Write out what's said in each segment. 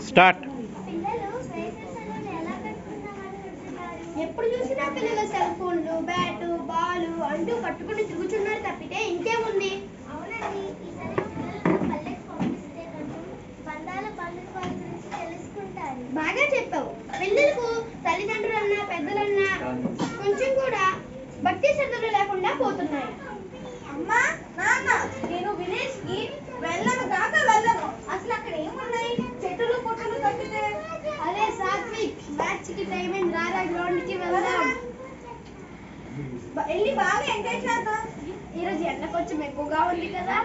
Start. ఎప్పుడు చూసినా పిల్లలు సెల్ ఫోన్లు, బ్యాటు, బాలు అంటూ పట్టుకుని తిరుగుతున్నారు తప్పితే ఇంకేముంది? అవునండి, ఈసారి పిల్లలను పల్లెకి పంపిస్తే కొంచెం బంధాల బంధుత్వాల గురించి తెలుసుకుంటారు. బాగా చెప్పావు. పిల్లలకు తల్లిదండ్రులన్నా పెద్దలన్నా కొంచెం కూడా భక్తి శ్రద్ధలు లేకుండా పోతున్నాయి. అమ్మా, నాన్న, నేను విలేజ్ కి వెళ్ళను అసలు అక్కడ ఏమున్నాయి? చెట్టులు పుట్టలు తప్పితే. అరే సాత్విక్, మ్యాచ్ కి టైం అయింది, రారా గ్రౌండ్ కి వెళ్దాం. వెళ్ళి బాగా ఎంజాయ్ చేద్దాం. ఈరోజు ఎండ కొంచెం ఎక్కువగా ఉంది కదా.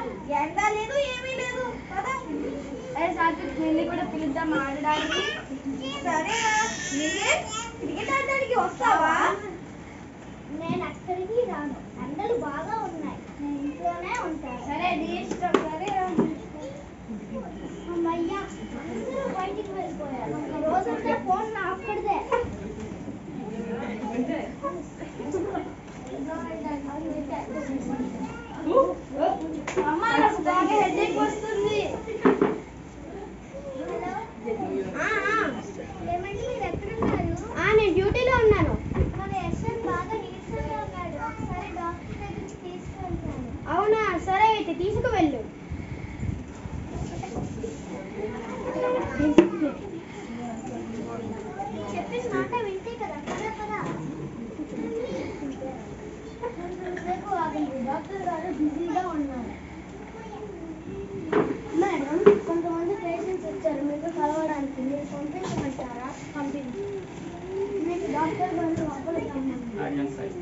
ఎండ లేదు, ఏమీ లేదు కదా. అరే సాత్విక్, నిన్ను కూడా పిలుద్దాం ఆడడానికి. సరేనా? క్రికెట్ ఆడడానికి వస్తావా? నేను అక్కడికి రాను, ఎండలు బాగా ఉన్నాయి, నేను ఇంట్లోనే ఉంటాను. సరే, నీ ఇష్టం. సరే అమ్మయ్యా, అందరూ బయటికి వెళ్ళిపోయారు. ఒక రోజంతా ఫోన్ నా అక్కడిదే. అమ్మ, నాకు బాగా హెడేక్ వస్తుంది. ఏమండి, మీరు ఎక్కడున్నారు? నేను డ్యూటీలో ఉన్నాను. మన యశ్వంత్ బాగా నీరసంగా ఉన్నాడు, ఒకసారి డాక్టర్ దగ్గరికి తీసుకెళ్తాను. అవునా, సరే అయితే తీసుకువెళ్ళు. చెప్పిన మాట వింటే కదా. రేపు ఆగండి, డాక్టర్ గారు బిజీగా ఉన్నారు. మేడం, కొంతమంది పేషెంట్స్ వచ్చారు మీతో కలవడానికి, మీరు పంపించమంటారా? పంపించు. మీకు డాక్టర్ గారు లోపలికి రమ్మన్నారు.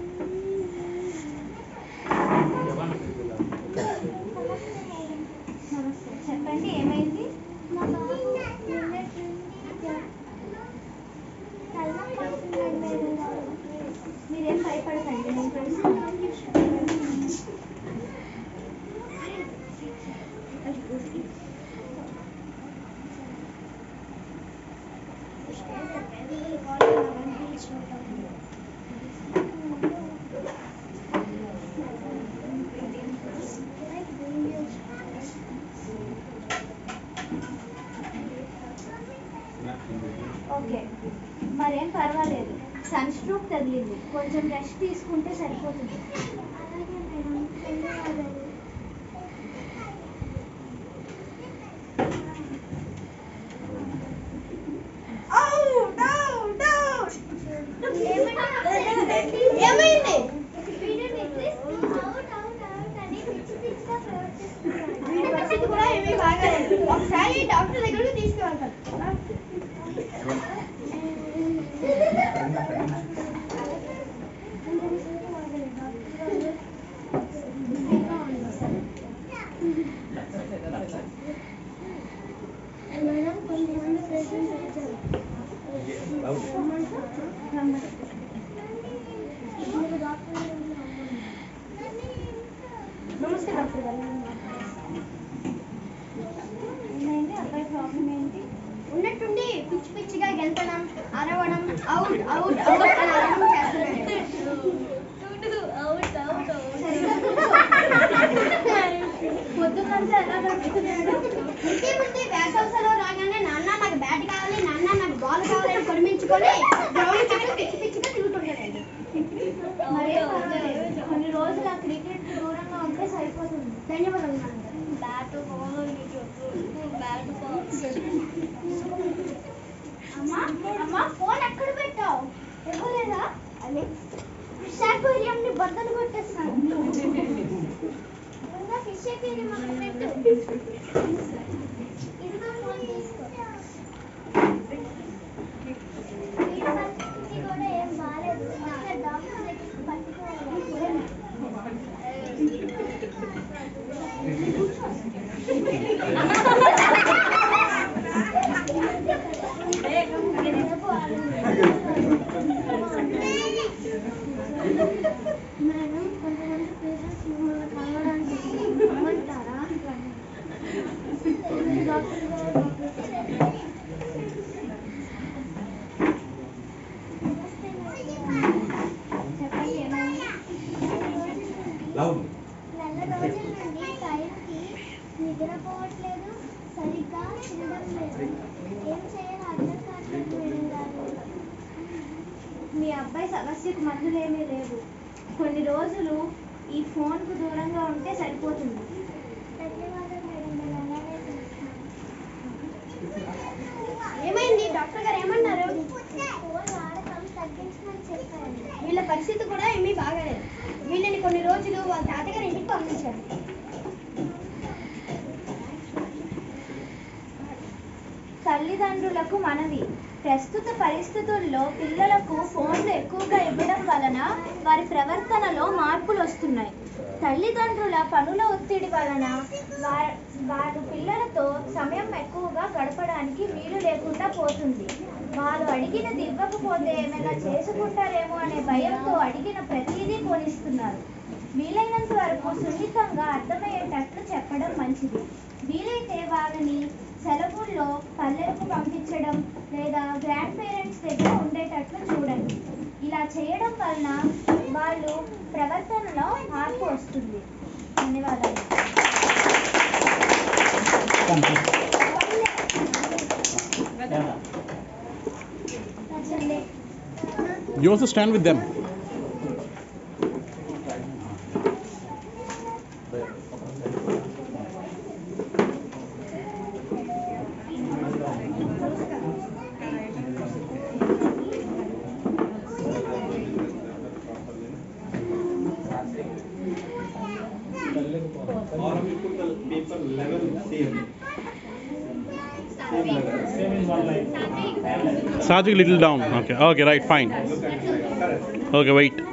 నమస్తే, చెప్పండి ఏమైంది? మీరేం భయపడకండి, నేను తెలుసుకున్నాను. ఓకే, మరేం పర్వాలేదు. సన్ స్ట్రోక్ తగిలింది, కొంచెం రెస్ట్ తీసుకుంటే సరిపోతుంది. అలాగే మేడం, ధన్యవాదాలు. ఏమైంది? వీడి పరిస్థితి కూడా ఏమీ బాగాలేదు. ఒకసారి డాక్టర్ దగ్గరకు తీసుకువెళ్తాను. మేడం, కొంతమంది పేషెంట్స్ వచ్చారు. మీరు డాక్టర్ గారిని రమ్మన్నారు. నమస్తే డాక్టర్ గారు. ఏమైంది? అబ్బాయి ప్రాబ్లం ఏంటి? ఉన్నట్టుండి పిచ్చి పిచ్చిగా గెంతడం, అరవడం, అవుట్ అవుట్ అవుట్ అని అరవడం చేస్తున్నాడు. పొద్దున్నంతా ఎలా గడుపుతున్నాడు? ఇంకేముంది, వేసవి సెలవు రాగానే నాన్న నాకు బ్యాట్ కావాలి, నాన్న నాకు బాల్ కావాలని కొనిపించుకొని గ్రౌండ్ చుట్టూ పిచ్చి పిచ్చిగా తిరుగుతుంటాడండి. మరే పర్వాలేదు, కొన్ని రోజులు ఆ క్రికెట్ దూరంగా ఉంటే సరిపోతుంది. ధన్యవాదాలు నాన్న. అమ్మా, ఫోన్ ఎక్కడ పెట్టావు? ఇవ్వలేదా? అదే ఫిష్ అక్వేరియంని బద్దలు కొట్టేస్తాను. ఇంకా ఫిష్ అక్వేరియం అక్కడ పెట్టు. ఇదిగో ఫోన్ తీసుకో. వీడి పరిస్థితి కూడా ఏం బాగాలేదు, ఒకసారి డాక్టర్ దగ్గరికి పట్టుకోవాలి. మేడం, కొంతమంది పేషెంట్స్ మిమ్మల్ని కలవడానికి రమ్మంటారా? అబ్బాయి సమస్యకు మందులేమీ లేవు. కొన్ని రోజులు ఈ ఫోన్కు దూరంగా ఉంటే సరిపోతుంది. ఏమైంది? డాక్టర్ గారు ఏమన్నారు? వీళ్ళ పరిస్థితి కూడా ఏమీ బాగాలేదు. వీళ్ళని కొన్ని రోజులు వాళ్ళ తాతగారి ఇంటికి పంపించారు. తల్లిదండ్రులకు మనవి. ప్రస్తుత పరిస్థితుల్లో పిల్లలకు ఫోన్లు ఎక్కువగా ఇవ్వడం వలన వారి ప్రవర్తనలో మార్పులు వస్తున్నాయి. తల్లిదండ్రుల పనుల ఒత్తిడి వలన వారు పిల్లలతో సమయం ఎక్కువగా గడపడానికి వీలు లేకుండా పోతుంది. వారు అడిగినది ఇవ్వకపోతే ఏమైనా చేసుకుంటారేమో అనే భయంతో అడిగిన ప్రతిదీ కొనిస్తున్నారు. వీలైనంత వరకు సున్నితంగా అర్థమయ్యేటట్లు చెప్పడం మంచిది. వీలైతే వారిని సెలవుల్లో పల్లెలకు పంపించడం లేదా గ్రాండ్ పేరెంట్స్ దగ్గర ఉండేటట్లు చూడండి. ఇలా చేయడం వలన వాళ్ళు ప్రవర్తనలో మార్పు వస్తుంది. ధన్యవాదాలు. You also stand with them. Or we put the paper level same. Same level. Same in one line. Sajik, little down. Okay, right, fine. Look at it. Correct. Okay, wait.